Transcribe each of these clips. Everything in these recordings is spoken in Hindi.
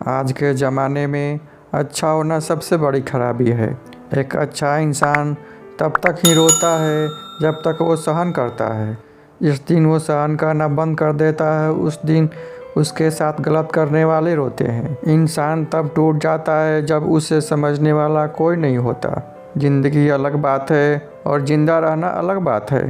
आज के ज़माने में अच्छा होना सबसे बड़ी खराबी है। एक अच्छा इंसान तब तक ही रोता है जब तक वो सहन करता है। जिस दिन वो सहन करना बंद कर देता है उस दिन उसके साथ गलत करने वाले रोते हैं। इंसान तब टूट जाता है जब उसे समझने वाला कोई नहीं होता। ज़िंदगी अलग बात है और ज़िंदा रहना अलग बात है।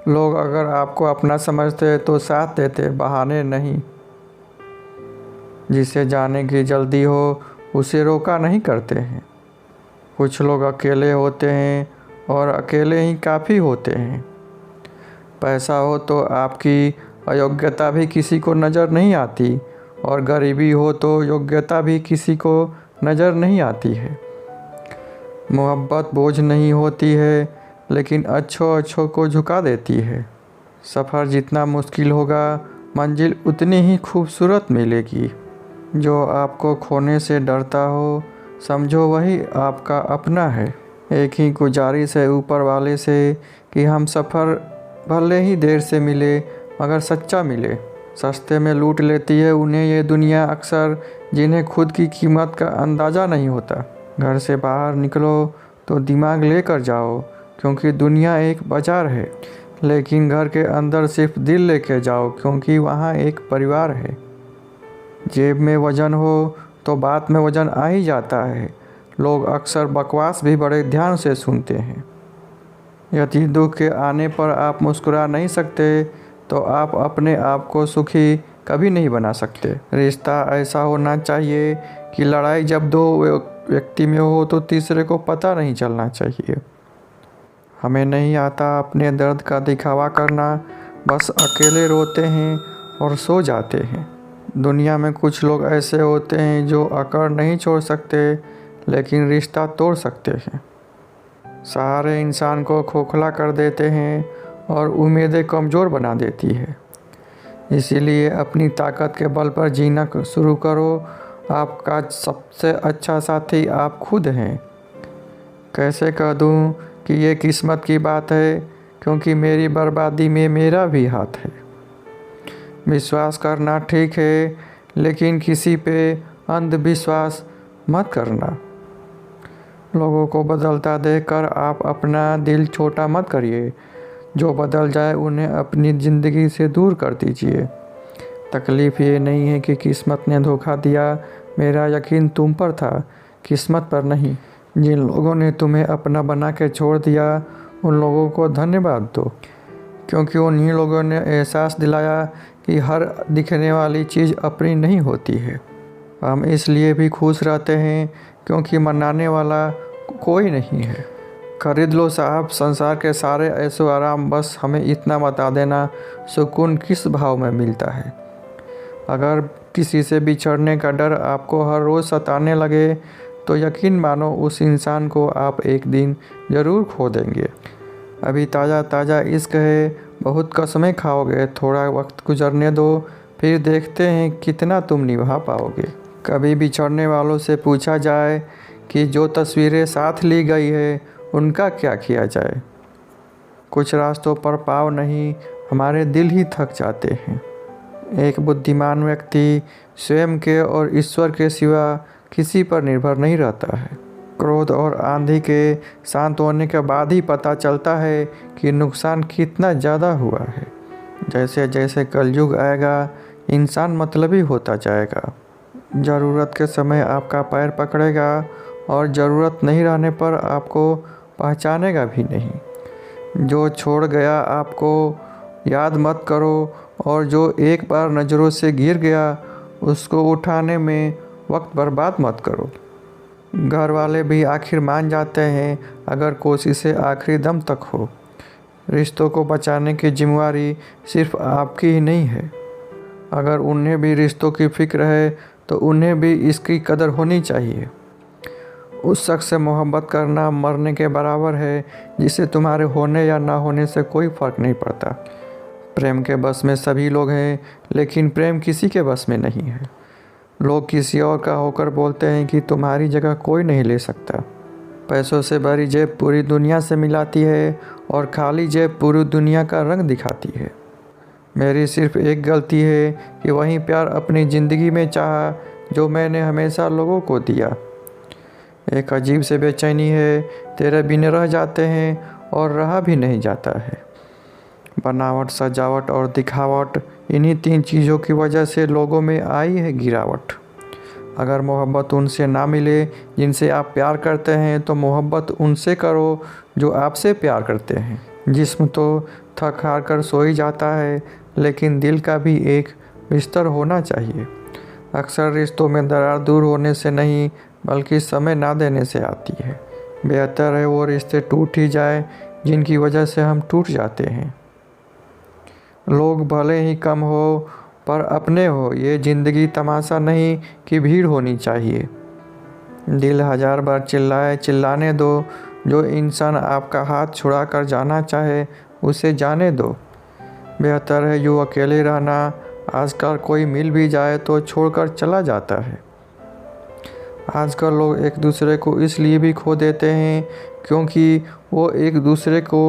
लोग अगर आपको अपना समझते तो साथ देते, बहाने नहीं। जिसे जाने की जल्दी हो उसे रोका नहीं करते हैं। कुछ लोग अकेले होते हैं और अकेले ही काफ़ी होते हैं। पैसा हो तो आपकी अयोग्यता भी किसी को नज़र नहीं आती और गरीबी हो तो योग्यता भी किसी को नज़र नहीं आती है। मोहब्बत बोझ नहीं होती है लेकिन अच्छों को झुका देती है। सफ़र जितना मुश्किल होगा मंजिल उतनी ही खूबसूरत मिलेगी। जो आपको खोने से डरता हो समझो वही आपका अपना है। एक ही गुजारिश है ऊपर वाले से कि हम सफ़र भले ही देर से मिले मगर सच्चा मिले। सस्ते में लूट लेती है उन्हें ये दुनिया अक्सर, जिन्हें खुद की कीमत का अंदाज़ा नहीं होता। घर से बाहर निकलो तो दिमाग लेकर जाओ क्योंकि दुनिया एक बाज़ार है, लेकिन घर के अंदर सिर्फ दिल लेके जाओ क्योंकि वहाँ एक परिवार है। जेब में वज़न हो तो बात में वज़न आ ही जाता है। लोग अक्सर बकवास भी बड़े ध्यान से सुनते हैं। यदि दुख के आने पर आप मुस्कुरा नहीं सकते तो आप अपने आप को सुखी कभी नहीं बना सकते। रिश्ता ऐसा होना चाहिए कि लड़ाई जब दो व्यक्ति में हो तो तीसरे को पता नहीं चलना चाहिए। हमें नहीं आता अपने दर्द का दिखावा करना, बस अकेले रोते हैं और सो जाते हैं। दुनिया में कुछ लोग ऐसे होते हैं जो अकड़ नहीं छोड़ सकते लेकिन रिश्ता तोड़ सकते हैं। सहारे इंसान को खोखला कर देते हैं और उम्मीदें कमज़ोर बना देती है। इसीलिए अपनी ताकत के बल पर जीना शुरू करो। आपका सबसे अच्छा साथी आप खुद हैं। कैसे कह दूं कि ये किस्मत की बात है, क्योंकि मेरी बर्बादी में मेरा भी हाथ है। विश्वास करना ठीक है लेकिन किसी पे अंधविश्वास मत करना। लोगों को बदलता देखकर आप अपना दिल छोटा मत करिए। जो बदल जाए उन्हें अपनी ज़िंदगी से दूर कर दीजिए। तकलीफ़ ये नहीं है कि किस्मत ने धोखा दिया, मेरा यकीन तुम पर था, किस्मत पर नहीं। जिन लोगों ने तुम्हें अपना बना के छोड़ दिया उन लोगों को धन्यवाद दो, क्योंकि उन्हीं लोगों ने एहसास दिलाया कि हर दिखने वाली चीज़ अपनी नहीं होती है। हम इसलिए भी खुश रहते हैं क्योंकि मनाने वाला कोई नहीं है। खरीद लो साहब संसार के सारे ऐशो आराम, बस हमें इतना बता देना सुकून किस भाव में मिलता है। अगर किसी से बिछड़ने का डर आपको हर रोज़ सताने लगे तो यकीन मानो उस इंसान को आप एक दिन ज़रूर खो देंगे। अभी ताज़ा ताज़ा इश्क है, बहुत कसमें खाओगे, थोड़ा वक्त गुजरने दो, फिर देखते हैं कितना तुम निभा पाओगे। कभी बिछड़ने वालों से पूछा जाए कि जो तस्वीरें साथ ली गई है उनका क्या किया जाए। कुछ रास्तों पर पाँव नहीं, हमारे दिल ही थक जाते हैं। एक बुद्धिमान व्यक्ति स्वयं के और ईश्वर के सिवा किसी पर निर्भर नहीं रहता है। क्रोध और आंधी के शांत होने के बाद ही पता चलता है कि नुकसान कितना ज़्यादा हुआ है। जैसे जैसे कलयुग आएगा इंसान मतलबी होता जाएगा। ज़रूरत के समय आपका पैर पकड़ेगा और ज़रूरत नहीं रहने पर आपको पहचानेगा भी नहीं। जो छोड़ गया आपको याद मत करो और जो एक बार नज़रों से गिर गया उसको उठाने में वक्त बर्बाद मत करो। घर वाले भी आखिर मान जाते हैं अगर कोशिशें आखिरी दम तक हो। रिश्तों को बचाने की जिम्मेदारी सिर्फ आपकी ही नहीं है। अगर उन्हें भी रिश्तों की फिक्र है तो उन्हें भी इसकी कदर होनी चाहिए। उस शख्स से मोहब्बत करना मरने के बराबर है जिसे तुम्हारे होने या ना होने से कोई फ़र्क नहीं पड़ता। प्रेम के बस में सभी लोग हैं लेकिन प्रेम किसी के बस में नहीं है। लोग किसी और का होकर बोलते हैं कि तुम्हारी जगह कोई नहीं ले सकता। पैसों से भरी जेब पूरी दुनिया से मिलाती है और खाली जेब पूरी दुनिया का रंग दिखाती है। मेरी सिर्फ एक गलती है कि वही प्यार अपनी ज़िंदगी में चाहा जो मैंने हमेशा लोगों को दिया। एक अजीब से बेचैनी है, तेरे बिन रह जाते हैं और रहा भी नहीं जाता है। बनावट, सजावट और दिखावट, इन्हीं 3 चीज़ों की वजह से लोगों में आई है गिरावट। अगर मोहब्बत उनसे ना मिले जिनसे आप प्यार करते हैं तो मोहब्बत उनसे करो जो आपसे प्यार करते हैं। जिस्म तो थक हार कर सो ही जाता है, लेकिन दिल का भी एक बिस्तर होना चाहिए। अक्सर रिश्तों में दरार दूर होने से नहीं बल्कि समय ना देने से आती है। बेहतर है वो रिश्ते टूट ही जाए जिनकी वजह से हम टूट जाते हैं। लोग भले ही कम हो पर अपने हो, ये ज़िंदगी तमाशा नहीं कि भीड़ होनी चाहिए। दिल 1000 बार चिल्लाए चिल्लाने दो, जो इंसान आपका हाथ छुड़ा कर जाना चाहे उसे जाने दो। बेहतर है यूँ अकेले रहना, आजकल कोई मिल भी जाए तो छोड़कर चला जाता है। आजकल लोग एक दूसरे को इसलिए भी खो देते हैं क्योंकि वो एक दूसरे को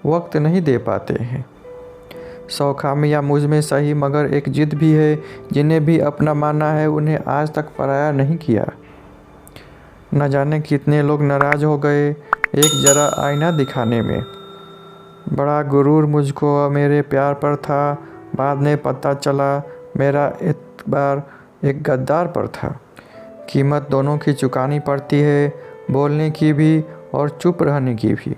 वक्त नहीं दे पाते हैं। 100 खामियां मुझ में सही, मगर एक जिद भी है। जिन्हें भी अपना माना है उन्हें आज तक पराया नहीं किया। न जाने कितने लोग नाराज़ हो गए एक जरा आईना दिखाने में। बड़ा गुरूर मुझको मेरे प्यार पर था, बाद में पता चला मेरा एतबार एक गद्दार पर था। कीमत दोनों की चुकानी पड़ती है, बोलने की भी और चुप रहने की भी।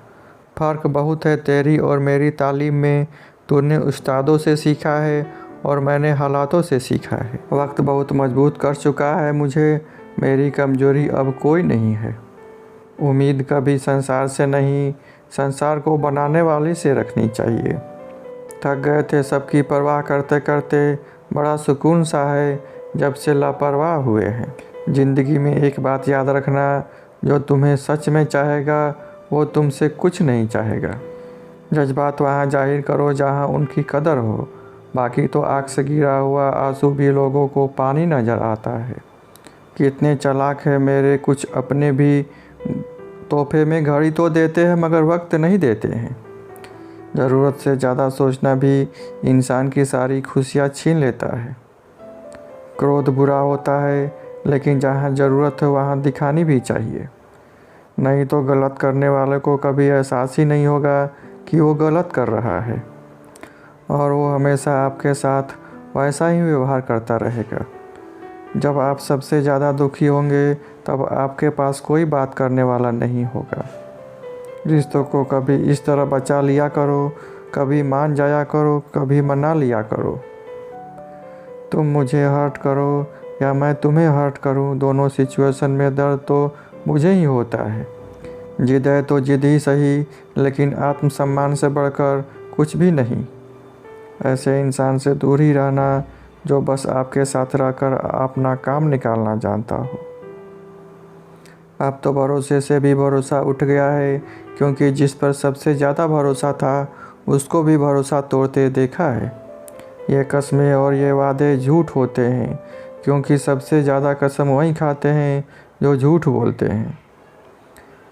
फ़र्क बहुत है तेरी और मेरी तालीम में। तूने उस्तादों से सीखा है और मैंने हालातों से सीखा है। वक्त बहुत मजबूत कर चुका है मुझे, मेरी कमज़ोरी अब कोई नहीं है। उम्मीद कभी संसार से नहीं, संसार को बनाने वाले से रखनी चाहिए। थक गए थे सबकी परवाह करते करते, बड़ा सुकून सा है जब से लापरवाह हुए हैं। ज़िंदगी में एक बात याद रखना, जो तुम्हें सच में चाहेगा वो तुमसे कुछ नहीं चाहेगा। जज्बात वहाँ जाहिर करो जहाँ उनकी कदर हो, बाकी तो आँख से गिरा हुआ आंसू भी लोगों को पानी नज़र आता है। कितने चालाक है मेरे कुछ अपने भी, तोहफे में घड़ी तो देते हैं मगर वक्त नहीं देते हैं। ज़रूरत से ज़्यादा सोचना भी इंसान की सारी खुशियाँ छीन लेता है। क्रोध बुरा होता है, लेकिन जहाँ ज़रूरत है वहाँ दिखानी भी चाहिए, नहीं तो गलत करने वाले को कभी एहसास ही नहीं होगा कि वो गलत कर रहा है, और वो हमेशा आपके साथ वैसा ही व्यवहार करता रहेगा। जब आप सबसे ज़्यादा दुखी होंगे तब आपके पास कोई बात करने वाला नहीं होगा। रिश्तों को कभी इस तरह बचा लिया करो, कभी मान जाया करो, कभी मना लिया करो। तुम मुझे हर्ट करो या मैं तुम्हें हर्ट करूं, दोनों सिचुएशन में दर्द तो मुझे ही होता है। जिद है तो जिद ही सही, लेकिन आत्मसम्मान से बढ़कर कुछ भी नहीं। ऐसे इंसान से दूर ही रहना जो बस आपके साथ रहकर अपना काम निकालना जानता हो। अब तो भरोसे से भी भरोसा उठ गया है, क्योंकि जिस पर सबसे ज़्यादा भरोसा था उसको भी भरोसा तोड़ते देखा है। ये कस्में और ये वादे झूठ होते हैं, क्योंकि सबसे ज़्यादा कसम वही खाते हैं जो झूठ बोलते हैं।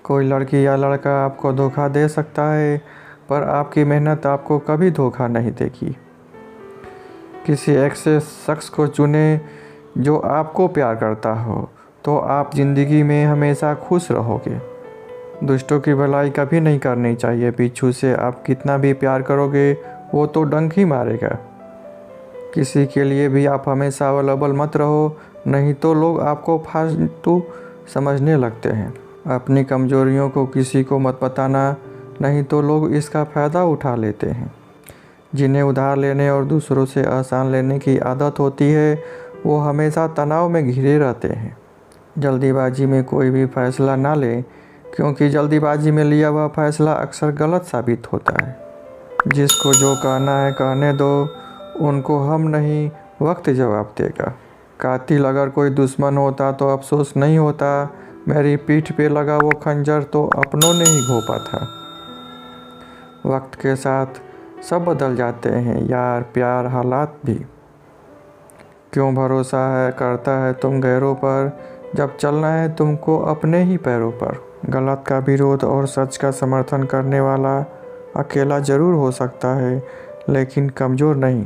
कोई लड़की या लड़का आपको धोखा दे सकता है, पर आपकी मेहनत आपको कभी धोखा नहीं देगी। किसी ऐसे शख्स को चुने जो आपको प्यार करता हो, तो आप ज़िंदगी में हमेशा खुश रहोगे। दुष्टों की भलाई कभी नहीं करनी चाहिए। पीछू से आप कितना भी प्यार करोगे वो तो डंक ही मारेगा। किसी के लिए भी आप हमेशा अवेलेबल मत रहो, नहीं तो लोग आपको फालतू समझने लगते हैं। अपनी कमज़ोरियों को किसी को मत बताना, नहीं तो लोग इसका फ़ायदा उठा लेते हैं। जिन्हें उधार लेने और दूसरों से एहसान लेने की आदत होती है वो हमेशा तनाव में घिरे रहते हैं। जल्दीबाजी में कोई भी फ़ैसला ना लें, क्योंकि जल्दीबाजी में लिया हुआ फ़ैसला अक्सर गलत साबित होता है। जिसको जो कहना है कहने दो, उनको हम नहीं वक्त जवाब देगा। कातिल अगर कोई दुश्मन होता तो अफसोस नहीं होता, मेरी पीठ पे लगा वो खंजर तो अपनों ने ही घोंपा था। वक्त के साथ सब बदल जाते हैं यार, प्यार, हालात भी। क्यों भरोसा है करता है तुम गैरों पर, जब चलना है तुमको अपने ही पैरों पर। गलत का विरोध और सच का समर्थन करने वाला अकेला ज़रूर हो सकता है, लेकिन कमज़ोर नहीं।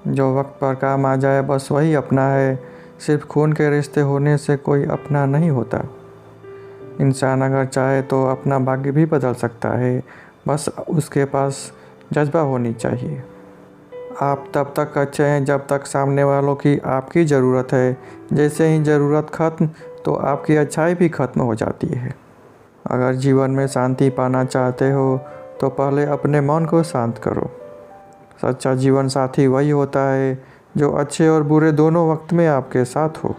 जो वक्त पर काम आ जाए बस वही अपना है। सिर्फ खून के रिश्ते होने से कोई अपना नहीं होता। इंसान अगर चाहे तो अपना भाग्य भी बदल सकता है, बस उसके पास जज्बा होनी चाहिए। आप तब तक अच्छे हैं जब तक सामने वालों की आपकी ज़रूरत है। जैसे ही ज़रूरत ख़त्म तो आपकी अच्छाई भी ख़त्म हो जाती है। अगर जीवन में शांति पाना चाहते हो तो पहले अपने मन को शांत करो। सच्चा जीवन साथी वही होता है जो अच्छे और बुरे दोनों वक्त में आपके साथ हो।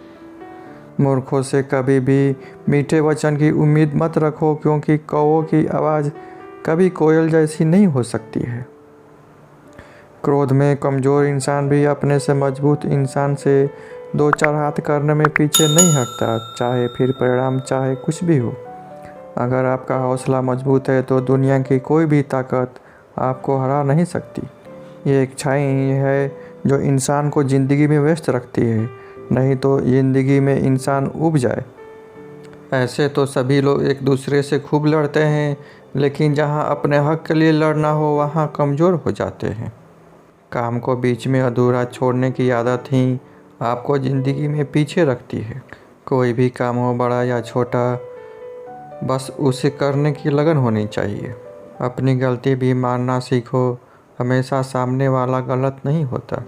मूर्खों से कभी भी मीठे वचन की उम्मीद मत रखो, क्योंकि कौवों की आवाज़ कभी कोयल जैसी नहीं हो सकती है। क्रोध में कमज़ोर इंसान भी अपने से मजबूत इंसान से दो चार हाथ करने में पीछे नहीं हटता, चाहे फिर परिणाम चाहे कुछ भी हो। अगर आपका हौसला मजबूत है तो दुनिया की कोई भी ताकत आपको हरा नहीं सकती। ये इच्छाएं ही है जो इंसान को ज़िंदगी में व्यस्त रखती है, नहीं तो ज़िंदगी में इंसान ऊब जाए। ऐसे तो सभी लोग एक दूसरे से खूब लड़ते हैं, लेकिन जहाँ अपने हक के लिए लड़ना हो वहाँ कमज़ोर हो जाते हैं। काम को बीच में अधूरा छोड़ने की आदत ही आपको ज़िंदगी में पीछे रखती है। कोई भी काम हो, बड़ा या छोटा, बस उसे करने की लगन होनी चाहिए। अपनी गलती भी मानना सीखो, हमेशा सामने वाला गलत नहीं होता।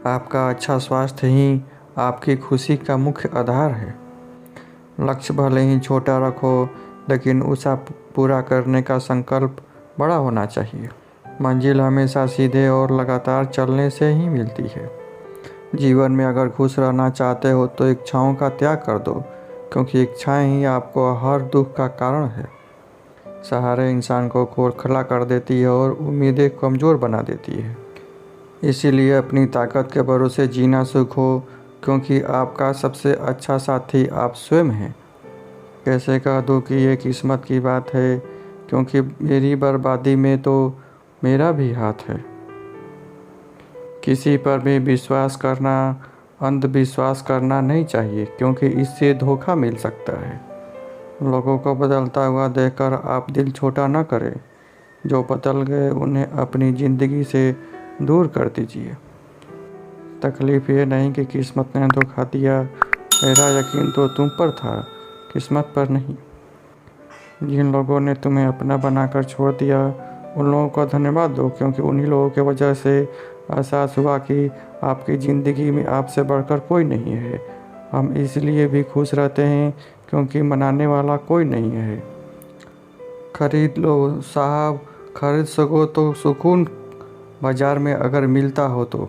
आपका अच्छा स्वास्थ्य ही आपकी खुशी का मुख्य आधार है। लक्ष्य भले ही छोटा रखो, लेकिन उसे पूरा करने का संकल्प बड़ा होना चाहिए। मंजिल हमेशा सीधे और लगातार चलने से ही मिलती है। जीवन में अगर खुश रहना चाहते हो तो इच्छाओं का त्याग कर दो, क्योंकि इच्छाएं ही आपको हर दुख का कारण है। सहारे इंसान को खोखला कर देती है और उम्मीदें कमज़ोर बना देती है। इसीलिए अपनी ताकत के भरोसे जीना सीखो, क्योंकि आपका सबसे अच्छा साथी आप स्वयं हैं। कैसे कह दूँ कि ये किस्मत की बात है, क्योंकि मेरी बर्बादी में तो मेरा भी हाथ है। किसी पर भी विश्वास करना अंधविश्वास करना नहीं चाहिए, क्योंकि इससे धोखा मिल सकता है। लोगों को बदलता हुआ देखकर आप दिल छोटा न करें। जो बदल गए उन्हें अपनी ज़िंदगी से दूर कर दीजिए। तकलीफ़ ये नहीं कि किस्मत ने धोखा दिया, मेरा यकीन तो तुम पर था, किस्मत पर नहीं। जिन लोगों ने तुम्हें अपना बनाकर छोड़ दिया उन लोगों को धन्यवाद दो, क्योंकि उन्हीं लोगों की वजह से एहसास हुआ कि आपकी ज़िंदगी में आपसे बढ़कर कोई नहीं है। हम इसलिए भी खुश रहते हैं क्योंकि मनाने वाला कोई नहीं है। खरीद लो साहब, खरीद सको तो सुकून, बाज़ार में अगर मिलता हो तो।